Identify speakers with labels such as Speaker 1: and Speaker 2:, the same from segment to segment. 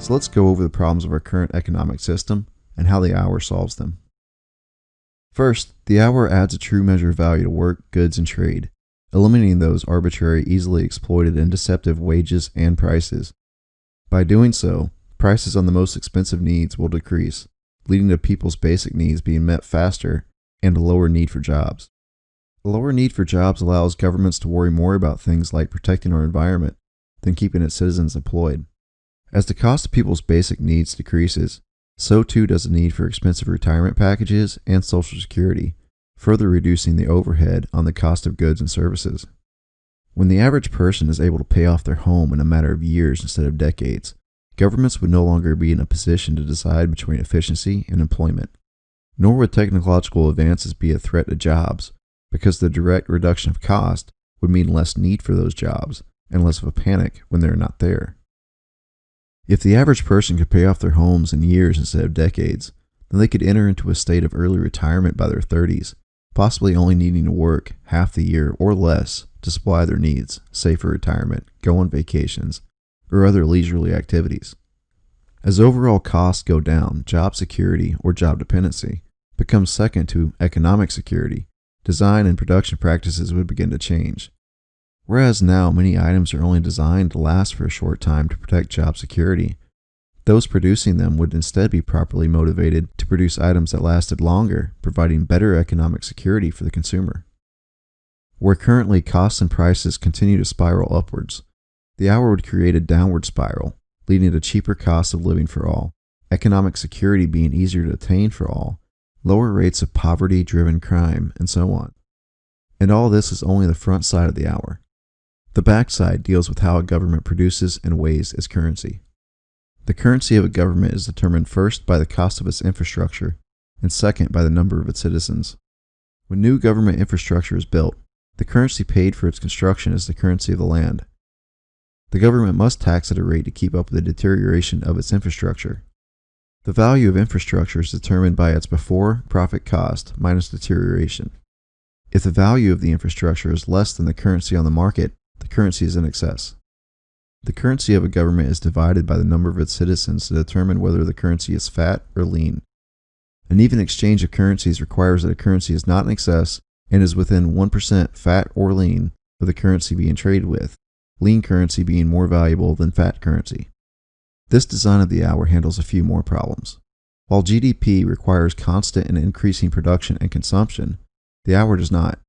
Speaker 1: So let's go over the problems of our current economic system and how the hour solves them. First, the hour adds a true measure of value to work, goods, and trade, eliminating those arbitrary, easily exploited, and deceptive wages and prices. By doing so, prices on the most expensive needs will decrease, leading to people's basic needs being met faster and a lower need for jobs. A lower need for jobs allows governments to worry more about things like protecting our environment than keeping its citizens employed. As the cost of people's basic needs decreases, so too does the need for expensive retirement packages and Social Security, further reducing the overhead on the cost of goods and services. When the average person is able to pay off their home in a matter of years instead of decades, governments would no longer be in a position to decide between efficiency and employment. Nor would technological advances be a threat to jobs, because the direct reduction of cost would mean less need for those jobs and less of a panic when they're not there. If the average person could pay off their homes in years instead of decades, then they could enter into a state of early retirement by their 30s, possibly only needing to work half the year or less to supply their needs, say for retirement, go on vacations, or other leisurely activities. As overall costs go down, job security or job dependency becomes second to economic security. Design and production practices would begin to change. Whereas now many items are only designed to last for a short time to protect job security, those producing them would instead be properly motivated to produce items that lasted longer, providing better economic security for the consumer. Where currently costs and prices continue to spiral upwards, the hour would create a downward spiral, leading to cheaper costs of living for all, economic security being easier to attain for all, lower rates of poverty-driven crime, and so on. And all this is only the front side of the hour. The backside deals with how a government produces and weighs its currency. The currency of a government is determined first by the cost of its infrastructure, and second by the number of its citizens. When new government infrastructure is built, the currency paid for its construction is the currency of the land. The government must tax at a rate to keep up with the deterioration of its infrastructure. The value of infrastructure is determined by its before-profit cost minus deterioration. If the value of the infrastructure is less than the currency on the market, the currency is in excess. The currency of a government is divided by the number of its citizens to determine whether the currency is fat or lean. An even exchange of currencies requires that a currency is not in excess and is within 1% fat or lean of the currency being traded with, lean currency being more valuable than fat currency. This design of the hour handles a few more problems. While GDP requires constant and increasing production and consumption, the hour does not.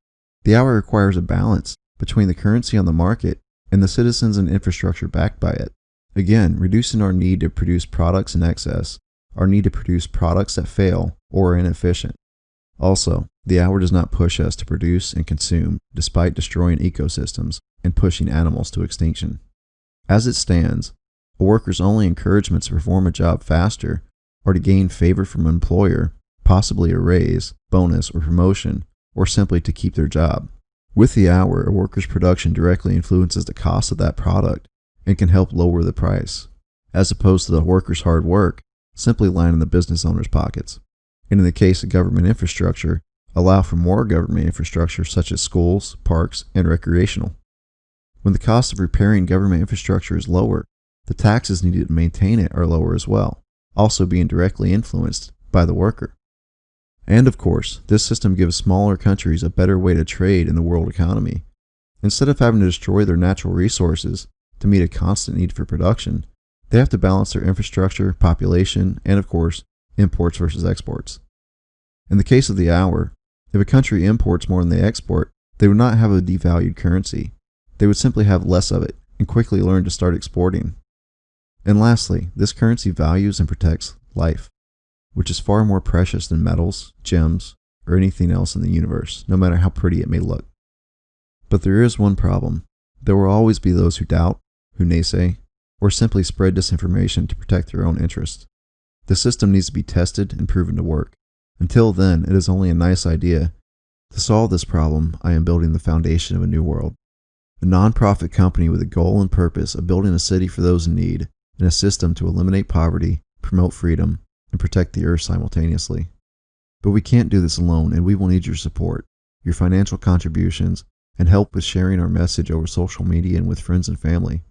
Speaker 1: The hour requires a balance between the currency on the market and the citizens and infrastructure backed by it. Again, reducing our need to produce products in excess, our need to produce products that fail or are inefficient. Also, the hour does not push us to produce and consume despite destroying ecosystems and pushing animals to extinction. As it stands, a worker's only encouragements to perform a job faster are to gain favor from an employer, possibly a raise, bonus, or promotion, or simply to keep their job. With the hour, a worker's production directly influences the cost of that product and can help lower the price, as opposed to the worker's hard work simply lining the business owner's pockets. And in the case of government infrastructure, allow for more government infrastructure such as schools, parks, and recreational. When the cost of repairing government infrastructure is lower, the taxes needed to maintain it are lower as well, also being directly influenced by the worker. And of course, this system gives smaller countries a better way to trade in the world economy. Instead of having to destroy their natural resources to meet a constant need for production, they have to balance their infrastructure, population, and of course, imports versus exports. In the case of the hour, if a country imports more than they export, they would not have a devalued currency. They would simply have less of it and quickly learn to start exporting. And lastly, this currency values and protects life, which is far more precious than metals, gems, or anything else in the universe, no matter how pretty it may look. But there is one problem. There will always be those who doubt, who naysay, or simply spread disinformation to protect their own interests. The system needs to be tested and proven to work. Until then, it is only a nice idea. To solve this problem, I am building the foundation of a new world. A non-profit company with a goal and purpose of building a city for those in need, and a system to eliminate poverty, promote freedom, and protect the earth simultaneously. But we can't do this alone, and we will need your support, your financial contributions, and help with sharing our message over social media and with friends and family.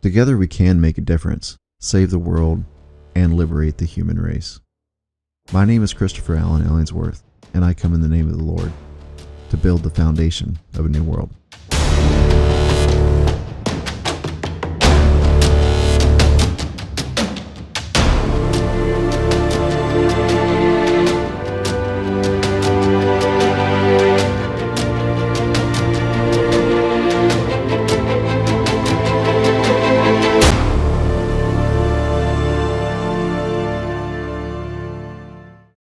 Speaker 1: Together we can make a difference. save the world, and liberate the human race. My name is Christopher Allen Ellingsworth, and I come in the name of the Lord to build the foundation of a new world.